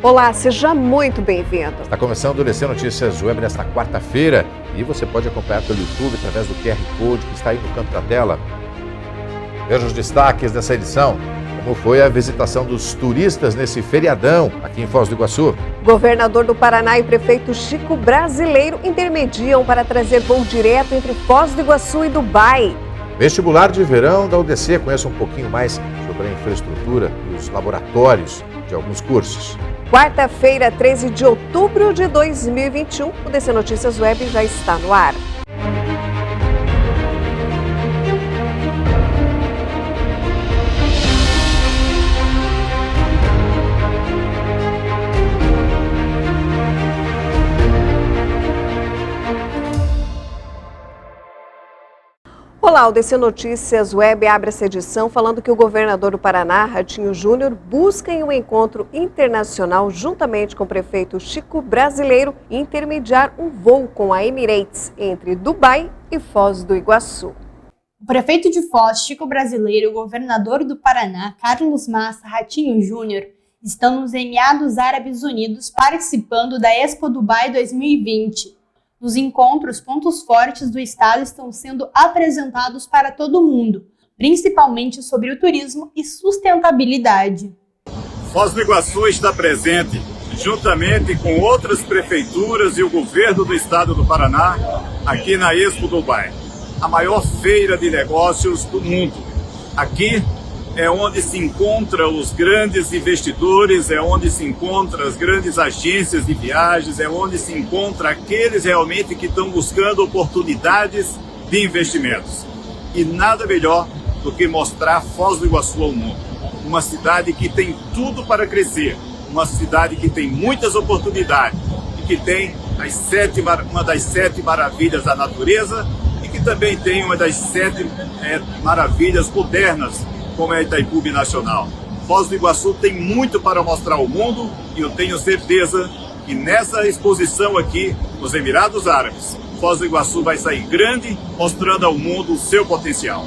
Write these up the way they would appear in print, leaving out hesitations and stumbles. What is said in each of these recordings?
Olá, seja muito bem-vindo. Está começando o DC Notícias Web nesta quarta-feira e você pode acompanhar pelo YouTube através do QR Code que está aí no canto da tela. Veja os destaques dessa edição. Como foi a visitação dos turistas nesse feriadão aqui em Foz do Iguaçu? Governador do Paraná e prefeito Chico Brasileiro intermediam para trazer voo direto entre Foz do Iguaçu e Dubai. Vestibular de verão da UDC. Conheça um pouquinho mais sobre a infraestrutura e os laboratórios de alguns cursos. Quarta-feira, 13 de outubro de 2021, o DC Notícias Web já está no ar. Olá, o DC Notícias Web abre essa edição falando que o governador do Paraná, Ratinho Júnior, busca em um encontro internacional juntamente com o prefeito Chico Brasileiro intermediar um voo com a Emirates entre Dubai e Foz do Iguaçu. O prefeito de Foz, Chico Brasileiro, e o governador do Paraná, Carlos Massa Ratinho Júnior, estão nos Emirados Árabes Unidos participando da Expo Dubai 2020. Nos encontros, pontos fortes do estado estão sendo apresentados para todo mundo, principalmente sobre o turismo e sustentabilidade. Foz do Iguaçu está presente, juntamente com outras prefeituras e o governo do estado do Paraná, aqui na Expo Dubai, a maior feira de negócios do mundo. Aqui é onde se encontram os grandes investidores, é onde se encontram as grandes agências de viagens, é onde se encontram aqueles realmente que estão buscando oportunidades de investimentos. E nada melhor do que mostrar Foz do Iguaçu ao mundo. Uma cidade que tem tudo para crescer, uma cidade que tem muitas oportunidades e que tem uma das 7 maravilhas da natureza e que também tem uma das 7 maravilhas modernas, como é a Itaipu Nacional. Foz do Iguaçu tem muito para mostrar ao mundo e eu tenho certeza que nessa exposição aqui, nos Emirados Árabes, Foz do Iguaçu vai sair grande, mostrando ao mundo o seu potencial.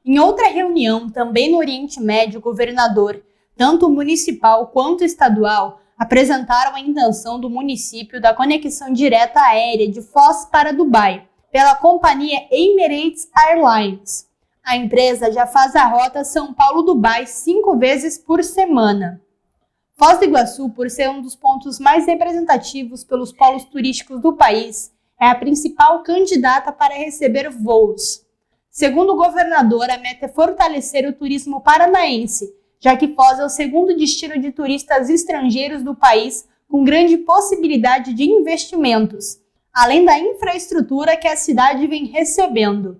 Em outra reunião, também no Oriente Médio, o governador, tanto municipal quanto estadual, apresentaram a intenção do município da conexão direta aérea de Foz para Dubai, pela companhia Emirates Airlines. A empresa já faz a rota São Paulo-Dubai 5 vezes por semana. Foz do Iguaçu, por ser um dos pontos mais representativos pelos polos turísticos do país, é a principal candidata para receber voos. Segundo o governador, a meta é fortalecer o turismo paranaense, já que Foz é o segundo destino de turistas estrangeiros do país, com grande possibilidade de investimentos, além da infraestrutura que a cidade vem recebendo.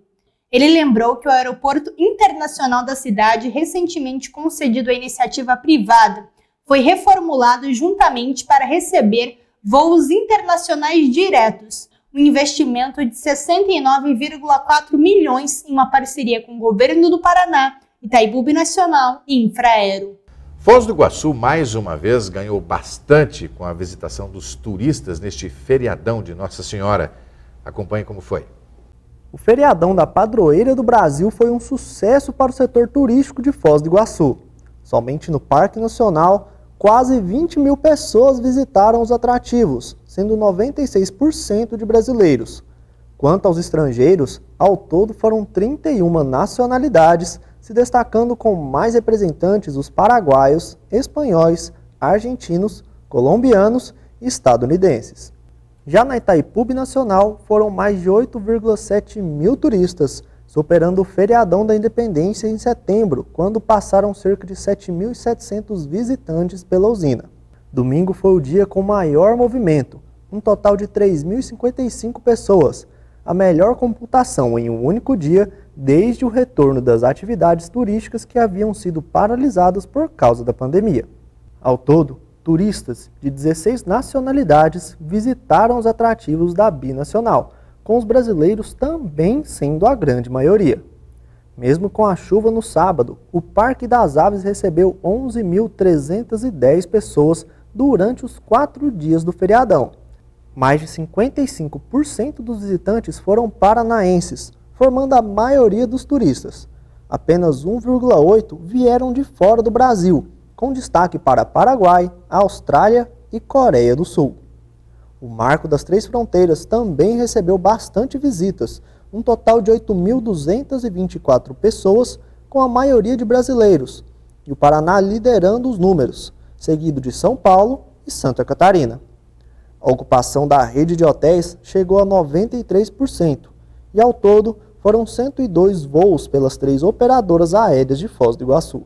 Ele lembrou que o aeroporto internacional da cidade, recentemente concedido à iniciativa privada, foi reformulado juntamente para receber voos internacionais diretos, um investimento de 69,4 milhões em uma parceria com o governo do Paraná, Itaipu Nacional e Infraero. Foz do Iguaçu, mais uma vez, ganhou bastante com a visitação dos turistas neste feriadão de Nossa Senhora. Acompanhe como foi. O feriadão da Padroeira do Brasil foi um sucesso para o setor turístico de Foz do Iguaçu. Somente no Parque Nacional, quase 20 mil pessoas visitaram os atrativos, sendo 96% de brasileiros. Quanto aos estrangeiros, ao todo foram 31 nacionalidades, se destacando com mais representantes os paraguaios, espanhóis, argentinos, colombianos e estadunidenses. Já na Itaipu Nacional, foram mais de 8,7 mil turistas, superando o feriadão da Independência em setembro, quando passaram cerca de 7.700 visitantes pela usina. Domingo foi o dia com maior movimento, um total de 3.055 pessoas, a melhor computação em um único dia desde o retorno das atividades turísticas que haviam sido paralisadas por causa da pandemia. Ao todo, turistas de 16 nacionalidades visitaram os atrativos da Binacional, com os brasileiros também sendo a grande maioria. Mesmo com a chuva no sábado, o Parque das Aves recebeu 11.310 pessoas durante os 4 dias do feriadão. Mais de 55% dos visitantes foram paranaenses, formando a maioria dos turistas. Apenas 1,8% vieram de fora do Brasil, com destaque para Paraguai, Austrália e Coreia do Sul. O Marco das Três Fronteiras também recebeu bastante visitas, um total de 8.224 pessoas, com a maioria de brasileiros, e o Paraná liderando os números, seguido de São Paulo e Santa Catarina. A ocupação da rede de hotéis chegou a 93%, e ao todo foram 102 voos pelas 3 operadoras aéreas de Foz do Iguaçu.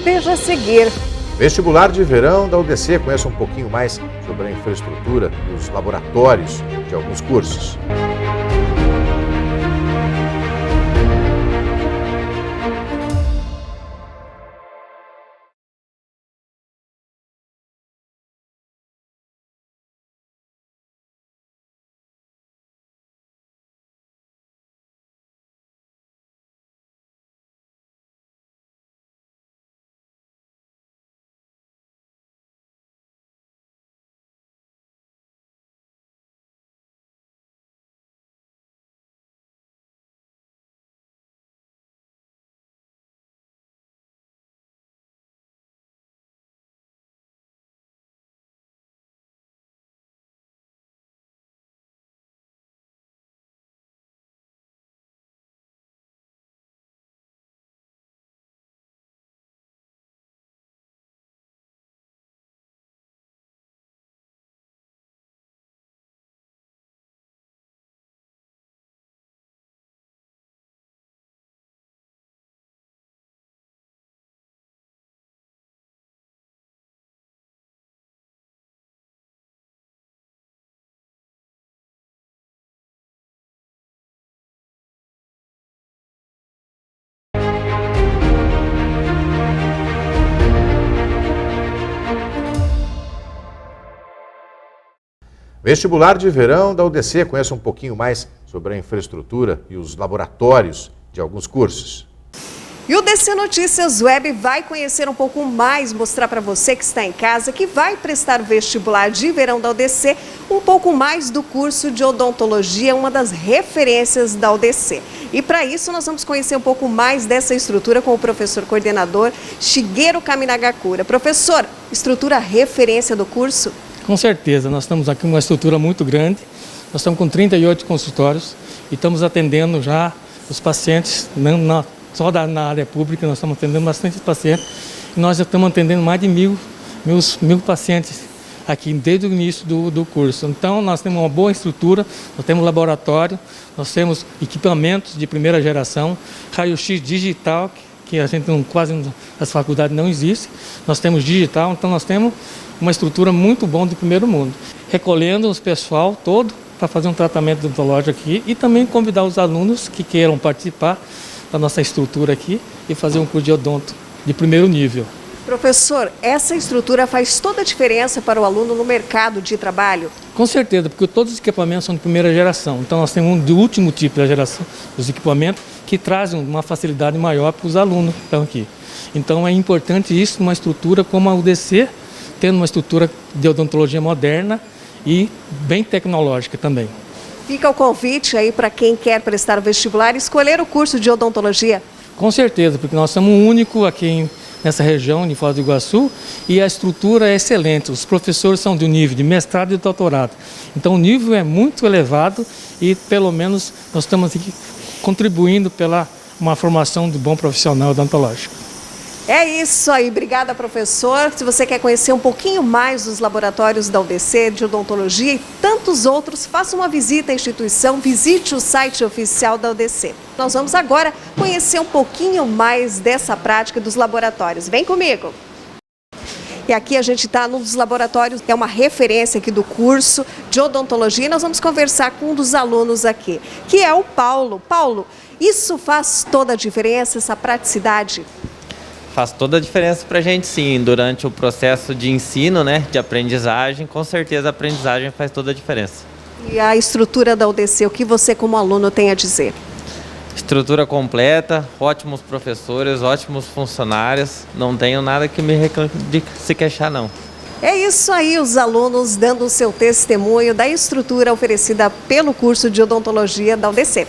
Veja a seguir. Vestibular de verão da UDC. Conheça um pouquinho mais sobre a infraestrutura e os laboratórios de alguns cursos. Vestibular de verão da UDC. Conheça um pouquinho mais sobre a infraestrutura e os laboratórios de alguns cursos. E o UDC Notícias Web vai conhecer um pouco mais, mostrar para você que está em casa, que vai prestar o vestibular de verão da UDC, um pouco mais do curso de odontologia, uma das referências da UDC. E para isso nós vamos conhecer um pouco mais dessa estrutura com o professor coordenador Shigeru Kaminagakura. Professor, estrutura referência do curso? Com certeza, nós estamos aqui com uma estrutura muito grande, nós estamos com 38 consultórios e estamos atendendo já os pacientes, só na área pública nós estamos atendendo bastante pacientes, e nós já estamos atendendo mais de mil pacientes aqui desde o início do curso. Então nós temos uma boa estrutura, nós temos laboratório, nós temos equipamentos de primeira geração, raio-x digital, que a gente quase nas faculdades não existe, nós temos digital, então nós temos uma estrutura muito boa do primeiro mundo. Recolhendo os pessoal todo para fazer um tratamento odontológico aqui e também convidar os alunos que queiram participar da nossa estrutura aqui e fazer um curso de odonto de primeiro nível. Professor, essa estrutura faz toda a diferença para o aluno no mercado de trabalho? Com certeza, porque todos os equipamentos são de primeira geração. Então nós temos um de último tipo da geração dos equipamentos que trazem uma facilidade maior para os alunos que estão aqui. Então é importante isso, uma estrutura como a UDC, tendo uma estrutura de odontologia moderna e bem tecnológica também. Fica o convite aí para quem quer prestar o vestibular e escolher o curso de odontologia. Com certeza, porque nós somos o único aqui nessa região de Foz do Iguaçu e a estrutura é excelente. Os professores são de um nível de mestrado e doutorado. Então o nível é muito elevado e pelo menos nós estamos aqui contribuindo pela uma formação de bom profissional odontológico. É isso aí, obrigada, professor. Se você quer conhecer um pouquinho mais dos laboratórios da UDC, de odontologia e tantos outros, faça uma visita à instituição, visite o site oficial da UDC. Nós vamos agora conhecer um pouquinho mais dessa prática dos laboratórios. Vem comigo! E aqui a gente está num dos laboratórios, é uma referência aqui do curso de odontologia, e nós vamos conversar com um dos alunos aqui, que é o Paulo. Paulo, isso faz toda a diferença, essa praticidade? Faz toda a diferença para a gente, sim. Durante o processo de ensino, de aprendizagem, com certeza a aprendizagem faz toda a diferença. E a estrutura da UDC, o que você como aluno tem a dizer? Estrutura completa, ótimos professores, ótimos funcionários. Não tenho nada que de se queixar, não. É isso aí, os alunos dando o seu testemunho da estrutura oferecida pelo curso de odontologia da UDC.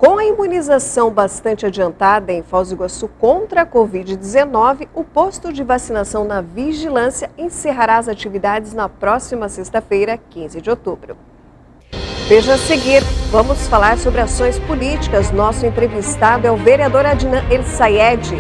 Com a imunização bastante adiantada em Foz do Iguaçu contra a Covid-19, o posto de vacinação na Vigilância encerrará as atividades na próxima sexta-feira, 15 de outubro. Veja a seguir, vamos falar sobre ações políticas. Nosso entrevistado é o vereador Adnan El Sayed.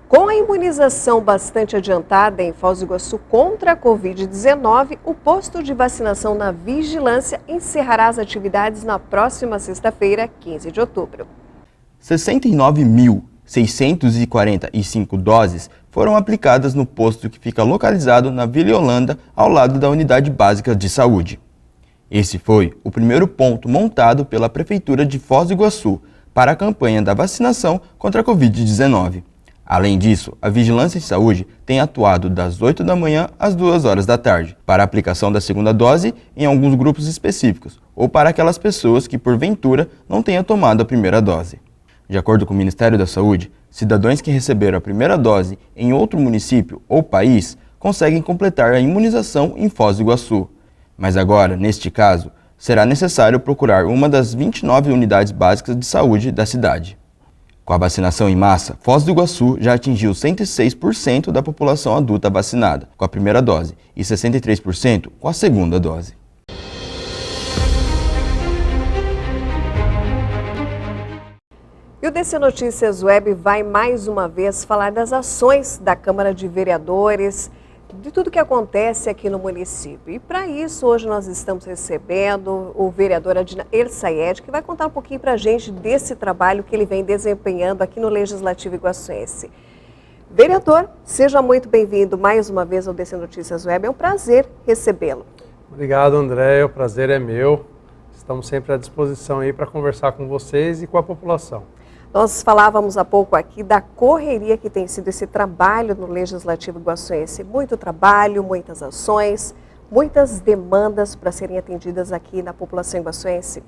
Com a imunização bastante adiantada em Foz do Iguaçu contra a Covid-19, o posto de vacinação na Vigilância encerrará as atividades na próxima sexta-feira, 15 de outubro. 69.645 doses foram aplicadas no posto que fica localizado na Vila Holanda, ao lado da Unidade Básica de Saúde. Esse foi o primeiro ponto montado pela Prefeitura de Foz do Iguaçu para a campanha da vacinação contra a Covid-19. Além disso, a Vigilância em Saúde tem atuado das 8 da manhã às 2 horas da tarde, para a aplicação da segunda dose em alguns grupos específicos, ou para aquelas pessoas que, porventura, não tenham tomado a primeira dose. De acordo com o Ministério da Saúde, cidadãos que receberam a primeira dose em outro município ou país conseguem completar a imunização em Foz do Iguaçu. Mas agora, neste caso, será necessário procurar uma das 29 unidades básicas de saúde da cidade. Com a vacinação em massa, Foz do Iguaçu já atingiu 106% da população adulta vacinada com a primeira dose e 63% com a segunda dose. E o DC Notícias Web vai mais uma vez falar das ações da Câmara de Vereadores, de tudo que acontece aqui no município. E para isso, hoje nós estamos recebendo o vereador Adnan El Sayed, que vai contar um pouquinho para a gente desse trabalho que ele vem desempenhando aqui no Legislativo Iguaçuense. Vereador, seja muito bem-vindo mais uma vez ao DC Notícias Web. É um prazer recebê-lo. Obrigado, André. O prazer é meu. Estamos sempre à disposição aí para conversar com vocês e com a população. Nós falávamos há pouco aqui da correria que tem sido esse trabalho no Legislativo Iguaçuense. Muito trabalho, muitas ações, muitas demandas para serem atendidas aqui na população iguaçuense.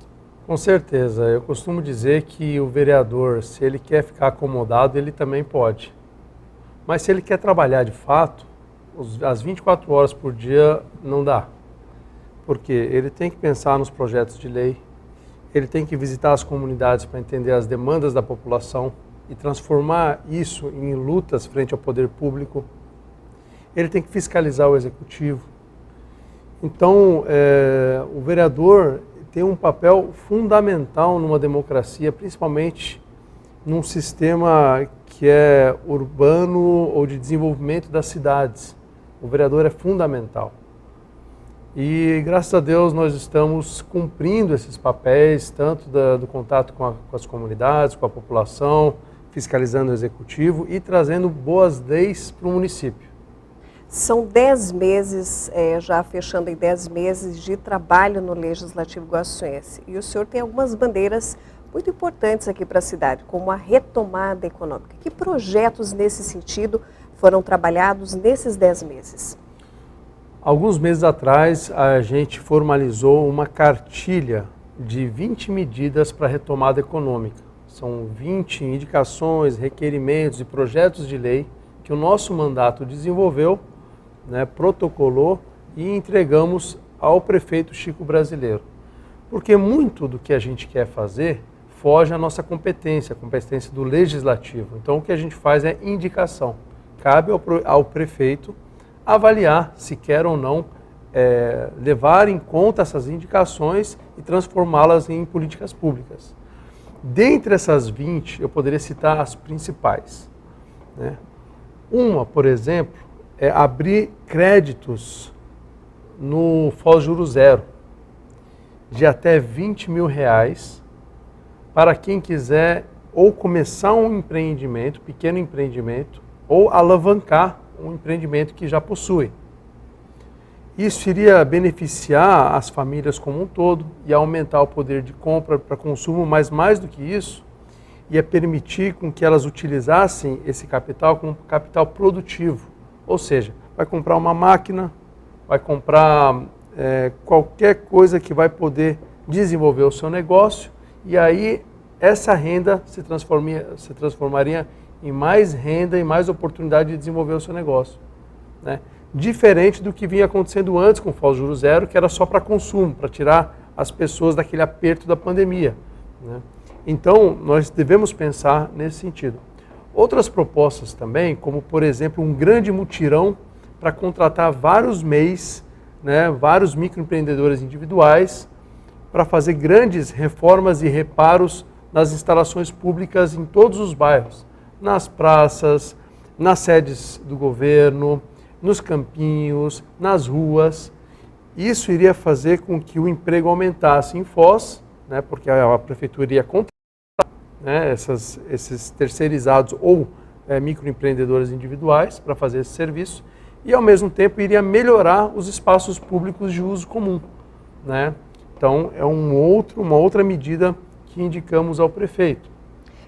Com certeza. Eu costumo dizer que o vereador, se ele quer ficar acomodado, ele também pode. Mas se ele quer trabalhar de fato, as 24 horas por dia não dá. Porque ele tem que pensar nos projetos de lei, ele tem que visitar as comunidades para entender as demandas da população e transformar isso em lutas frente ao poder público. Ele tem que fiscalizar o executivo. Então, o vereador tem um papel fundamental numa democracia, principalmente num sistema que é urbano ou de desenvolvimento das cidades. O vereador é fundamental. E, graças a Deus, nós estamos cumprindo esses papéis, tanto do contato com as comunidades, com a população, fiscalizando o executivo e trazendo boas leis para o município. São 10 meses, já fechando em 10 meses de trabalho no Legislativo Iguaçuense. E o senhor tem algumas bandeiras muito importantes aqui para a cidade, como a retomada econômica. Que projetos nesse sentido foram trabalhados nesses 10 meses? Alguns meses atrás, a gente formalizou uma cartilha de 20 medidas para a retomada econômica. São 20 indicações, requerimentos e projetos de lei que o nosso mandato desenvolveu, né, protocolou e entregamos ao prefeito Chico Brasileiro. Porque muito do que a gente quer fazer foge à nossa competência, a competência do legislativo. Então o que a gente faz é indicação. Cabe ao prefeito avaliar se quer ou não levar em conta essas indicações e transformá-las em políticas públicas. Dentre essas 20, eu poderia citar as principais, né? Uma, por exemplo, é abrir créditos no Foz Juro Zero de até R$20 mil para quem quiser ou começar um empreendimento, pequeno empreendimento, ou alavancar um empreendimento que já possui. Isso iria beneficiar as famílias como um todo e aumentar o poder de compra para consumo, mas mais do que isso, ia permitir com que elas utilizassem esse capital como capital produtivo. Ou seja, vai comprar uma máquina, vai comprar qualquer coisa que vai poder desenvolver o seu negócio e aí essa renda se transformaria em mais renda e mais oportunidade de desenvolver o seu negócio, né? Diferente do que vinha acontecendo antes com o Foz Juro Zero, que era só para consumo, para tirar as pessoas daquele aperto da pandemia, né? Então, nós devemos pensar nesse sentido. Outras propostas também, como por exemplo um grande mutirão para contratar vários MEIs, né, vários microempreendedores individuais, para fazer grandes reformas e reparos nas instalações públicas em todos os bairros, nas praças, nas sedes do governo, nos campinhos, nas ruas. Isso iria fazer com que o emprego aumentasse em Foz, né, porque a prefeitura iria contratar, né, esses terceirizados ou microempreendedores individuais para fazer esse serviço e, ao mesmo tempo, iria melhorar os espaços públicos de uso comum, né? Então, é uma outra medida que indicamos ao prefeito.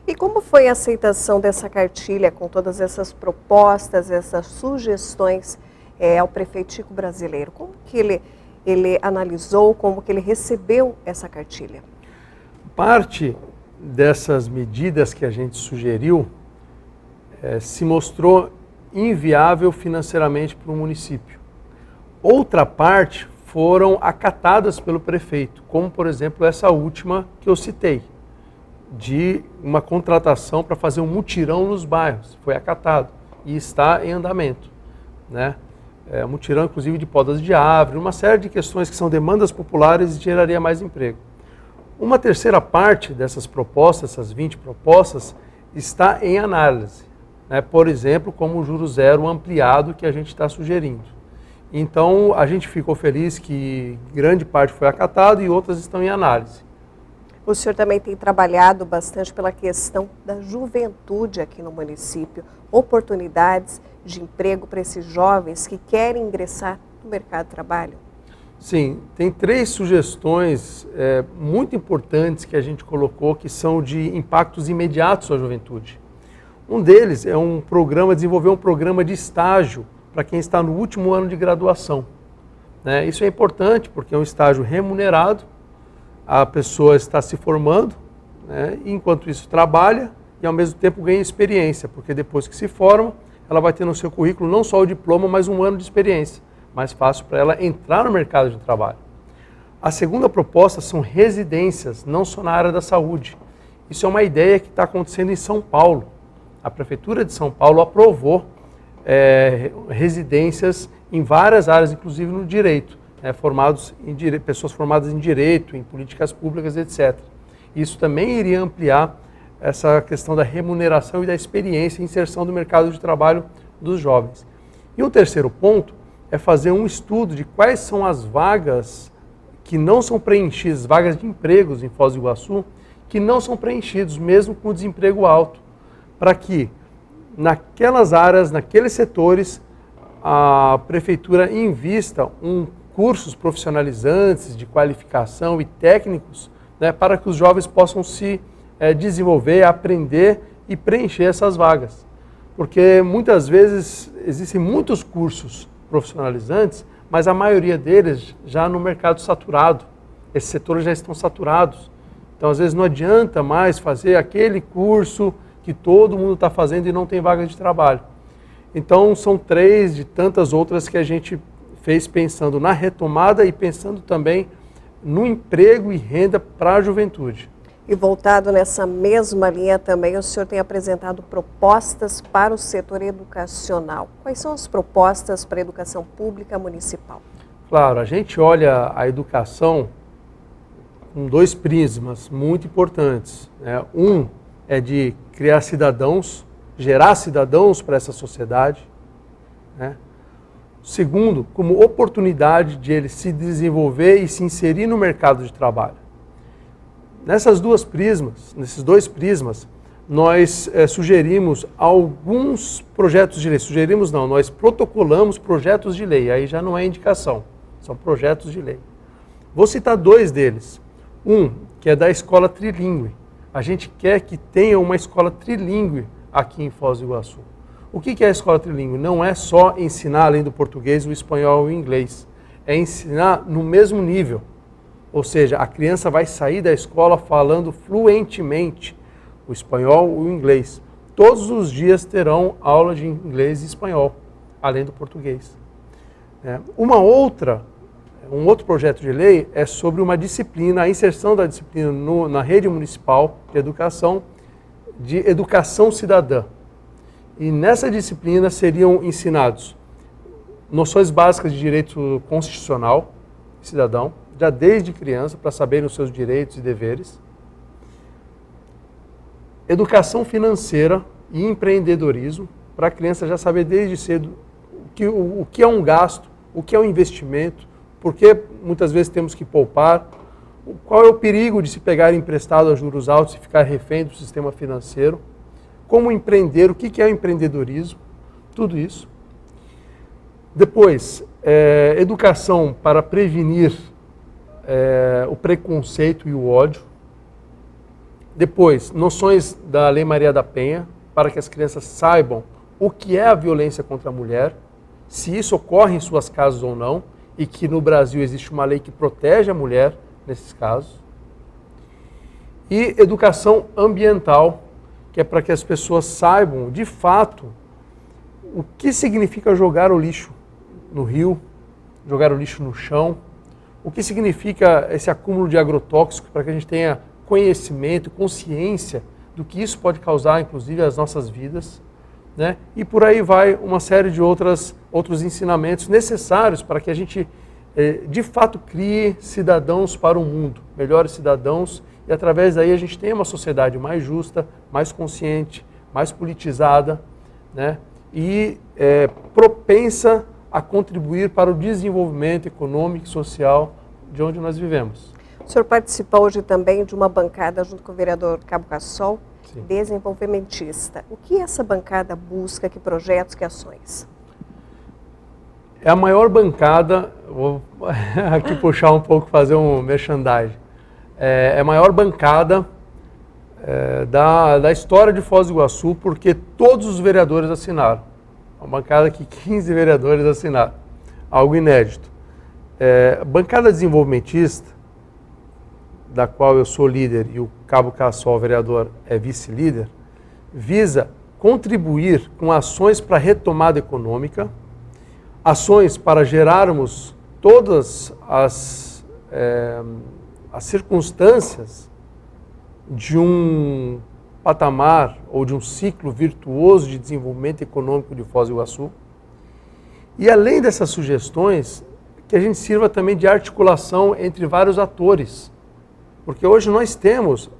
E como foi a aceitação dessa cartilha com todas essas propostas, essas sugestões ao prefeito Chico Brasileiro? Como que ele analisou, como que ele recebeu essa cartilha? Parte dessas medidas que a gente sugeriu se mostrou inviável financeiramente para o município. Outra parte foram acatadas pelo prefeito, como por exemplo essa última que eu citei, de uma contratação para fazer um mutirão nos bairros. Foi acatado e está em andamento, né? Mutirão inclusive de podas de árvore, uma série de questões que são demandas populares e geraria mais emprego. Uma terceira parte dessas propostas, essas 20 propostas, está em análise, né? Por exemplo, como o Juro Zero ampliado que a gente está sugerindo. Então, a gente ficou feliz que grande parte foi acatado e outras estão em análise. O senhor também tem trabalhado bastante pela questão da juventude aqui no município, oportunidades de emprego para esses jovens que querem ingressar no mercado de trabalho. Sim, tem 3 sugestões muito importantes que a gente colocou que são de impactos imediatos à juventude. Um deles é desenvolver um programa de estágio para quem está no último ano de graduação, né? Isso é importante porque é um estágio remunerado, a pessoa está se formando, né, e enquanto isso trabalha e ao mesmo tempo ganha experiência, porque depois que se forma, ela vai ter no seu currículo não só o diploma, mas um ano de experiência. Mais fácil para ela entrar no mercado de trabalho. A segunda proposta são residências, não só na área da saúde. Isso é uma ideia que está acontecendo em São Paulo. A Prefeitura de São Paulo aprovou residências em várias áreas, inclusive no direito, pessoas formadas em direito, em políticas públicas, etc. Isso também iria ampliar essa questão da remuneração e da experiência e inserção do mercado de trabalho dos jovens. E o terceiro ponto é fazer um estudo de quais são as vagas que não são preenchidas, vagas de empregos em Foz do Iguaçu, que não são preenchidos, mesmo com desemprego alto, para que naquelas áreas, naqueles setores, a prefeitura invista cursos profissionalizantes de qualificação e técnicos, né, para que os jovens possam se desenvolver, aprender e preencher essas vagas. Porque muitas vezes existem muitos cursos profissionalizantes, mas a maioria deles já no mercado saturado. Esses setores já estão saturados. Então, às vezes, não adianta mais fazer aquele curso que todo mundo está fazendo e não tem vaga de trabalho. Então, são 3 de tantas outras que a gente fez pensando na retomada e pensando também no emprego e renda para a juventude. E voltado nessa mesma linha também, o senhor tem apresentado propostas para o setor educacional. Quais são as propostas para a educação pública municipal? Claro, a gente olha a educação com 2 prismas muito importantes, né? Um é de criar cidadãos, gerar cidadãos para essa sociedade, né? Segundo, como oportunidade de ele se desenvolver e se inserir no mercado de trabalho. Nesses 2 prismas, nós sugerimos alguns projetos de lei. Sugerimos não, nós protocolamos projetos de lei, aí já não é indicação, são projetos de lei. Vou citar 2 deles. Um, que é da escola trilingüe. A gente quer que tenha uma escola trilingüe aqui em Foz do Iguaçu. O que é a escola trilingüe? Não é só ensinar, além do português, o espanhol e o inglês. É ensinar no mesmo nível. Ou seja, a criança vai sair da escola falando fluentemente o espanhol e o inglês. Todos os dias terão aula de inglês e espanhol, além do português. Um outro projeto de lei é sobre uma disciplina, a inserção da disciplina na rede municipal de educação cidadã. E nessa disciplina seriam ensinados noções básicas de direito constitucional cidadão, já desde criança, para saberem os seus direitos e deveres. Educação financeira e empreendedorismo, para a criança já saber desde cedo o que é um gasto, o que é um investimento, por que muitas vezes temos que poupar, qual é o perigo de se pegar emprestado a juros altos e ficar refém do sistema financeiro, como empreender, o que é o empreendedorismo, tudo isso. Depois, educação para prevenir o preconceito e o ódio. Depois, noções da Lei Maria da Penha, para que as crianças saibam o que é a violência contra a mulher, se isso ocorre em suas casas ou não, e que no Brasil existe uma lei que protege a mulher nesses casos. E educação ambiental, que é para que as pessoas saibam, de fato, o que significa jogar o lixo no rio, jogar o lixo no chão, o que significa esse acúmulo de agrotóxicos, para que a gente tenha conhecimento, consciência do que isso pode causar, inclusive, às nossas vidas, né? E por aí vai uma série de outros ensinamentos necessários para que a gente, de fato, crie cidadãos para o mundo, melhores cidadãos, e através daí a gente tenha uma sociedade mais justa, mais consciente, mais politizada, né? E propensa a contribuir para o desenvolvimento econômico e social de onde nós vivemos. O senhor participou hoje também de uma bancada junto com o vereador Cabo Cassol, Sim. Desenvolvimentista. O que essa bancada busca, que projetos, que ações? É a maior bancada, vou aqui puxar um pouco, fazer um merchandising, é a maior bancada da história de Foz do Iguaçu, porque todos os vereadores assinaram. Uma bancada que 15 vereadores assinaram, algo inédito. Bancada desenvolvimentista, da qual eu sou líder e o Cabo Cassol, vereador, é vice-líder, visa contribuir com ações para a retomada econômica, ações para gerarmos todas as circunstâncias de um patamar ou de um ciclo virtuoso de desenvolvimento econômico de Foz do Iguaçu. E além dessas sugestões, que a gente sirva também de articulação entre vários atores. Porque hoje nós temos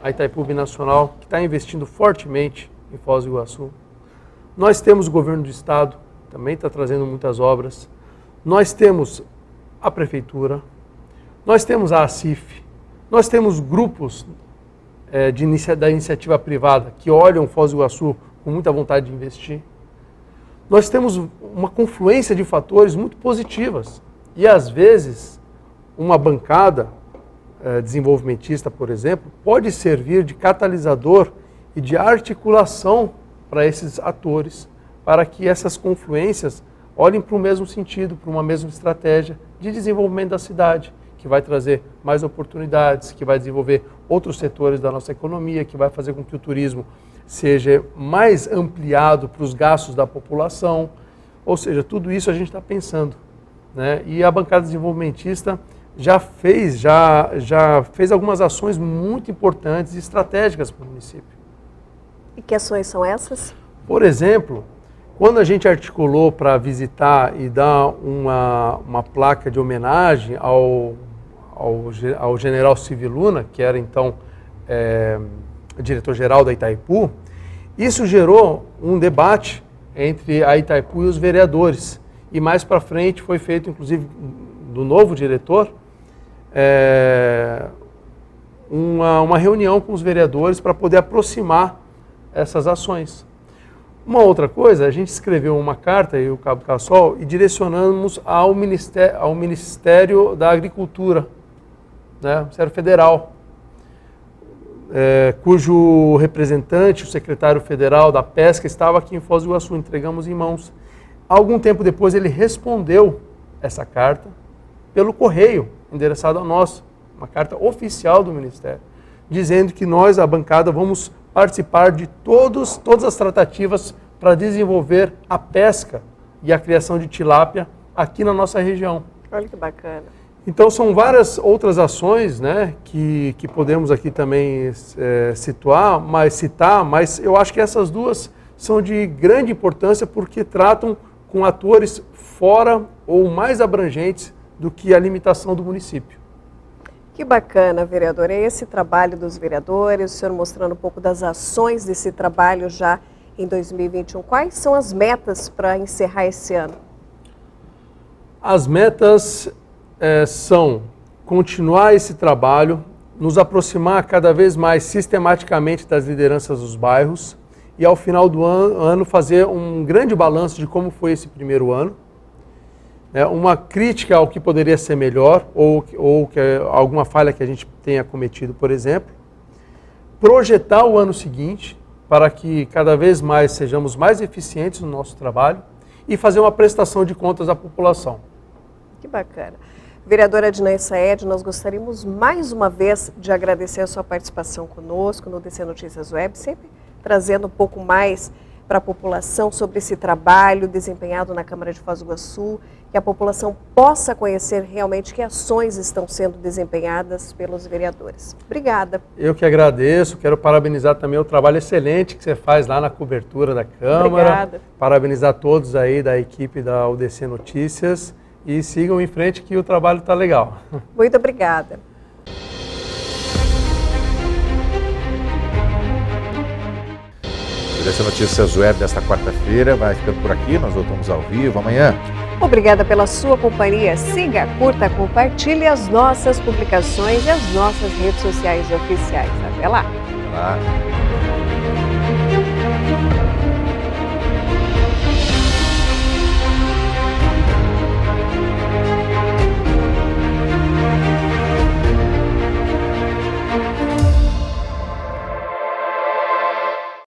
a Itaipu Binacional, que está investindo fortemente em Foz do Iguaçu. Nós temos o governo do estado, também está trazendo muitas obras. Nós temos a prefeitura, nós temos a ACIF, nós temos grupos da iniciativa privada que olham Foz do Iguaçu com muita vontade de investir. Nós temos uma confluência de fatores muito positivas. E às vezes, uma bancada desenvolvimentista, por exemplo, pode servir de catalisador e de articulação para esses atores, para que essas confluências olhem para o mesmo sentido, para uma mesma estratégia de desenvolvimento da cidade, que vai trazer mais oportunidades, que vai desenvolver outros setores da nossa economia, que vai fazer com que o turismo seja mais ampliado para os gastos da população. Ou seja, tudo isso a gente está pensando, né? E a bancada desenvolvimentista já fez algumas ações muito importantes e estratégicas para o município. E que ações são essas? Por exemplo, quando a gente articulou para visitar e dar uma placa de homenagem ao general Civiluna, que era então diretor-geral da Itaipu, isso gerou um debate entre a Itaipu e os vereadores. E mais para frente foi feito, inclusive, do novo diretor, uma reunião com os vereadores para poder aproximar essas ações. Uma outra coisa, a gente escreveu uma carta, eu e o Cabo Cassol, e direcionamos ao Ministério da Agricultura, né, Ministério Federal, cujo representante, o secretário federal da Pesca, estava aqui em Foz do Iguaçu, entregamos em mãos. Algum tempo depois ele respondeu essa carta pelo correio, endereçado a nós, uma carta oficial do Ministério, dizendo que nós, a bancada, vamos participar de todas as tratativas para desenvolver a pesca e a criação de tilápia aqui na nossa região. Olha que bacana. Então são várias outras ações, né, que podemos aqui também citar, mas eu acho que essas duas são de grande importância porque tratam com atores fora ou mais abrangentes do que a limitação do município. Que bacana, vereador. É esse trabalho dos vereadores, o senhor mostrando um pouco das ações desse trabalho já em 2021. Quais são as metas para encerrar esse ano? As metas são continuar esse trabalho, nos aproximar cada vez mais sistematicamente das lideranças dos bairros e ao final do ano fazer um grande balanço de como foi esse primeiro ano. Uma crítica ao que poderia ser melhor ou alguma falha que a gente tenha cometido, por exemplo. Projetar o ano seguinte para que cada vez mais sejamos mais eficientes no nosso trabalho e fazer uma prestação de contas à população. Que bacana. Vereadora Adinaí Saed, nós gostaríamos mais uma vez de agradecer a sua participação conosco no DC Notícias Web, sempre trazendo um pouco mais para a população sobre esse trabalho desempenhado na Câmara de Foz do Iguaçu, que a população possa conhecer realmente que ações estão sendo desempenhadas pelos vereadores. Obrigada. Eu que agradeço, quero parabenizar também o trabalho excelente que você faz lá na cobertura da Câmara. Obrigada. Parabenizar todos aí da equipe da UDC Notícias e sigam em frente que o trabalho está legal. Muito obrigada. Essa Notícias Web desta quarta-feira vai ficando por aqui. Nós voltamos ao vivo amanhã. Obrigada pela sua companhia. Siga, curta, compartilhe as nossas publicações e as nossas redes sociais oficiais. Até lá. Até lá.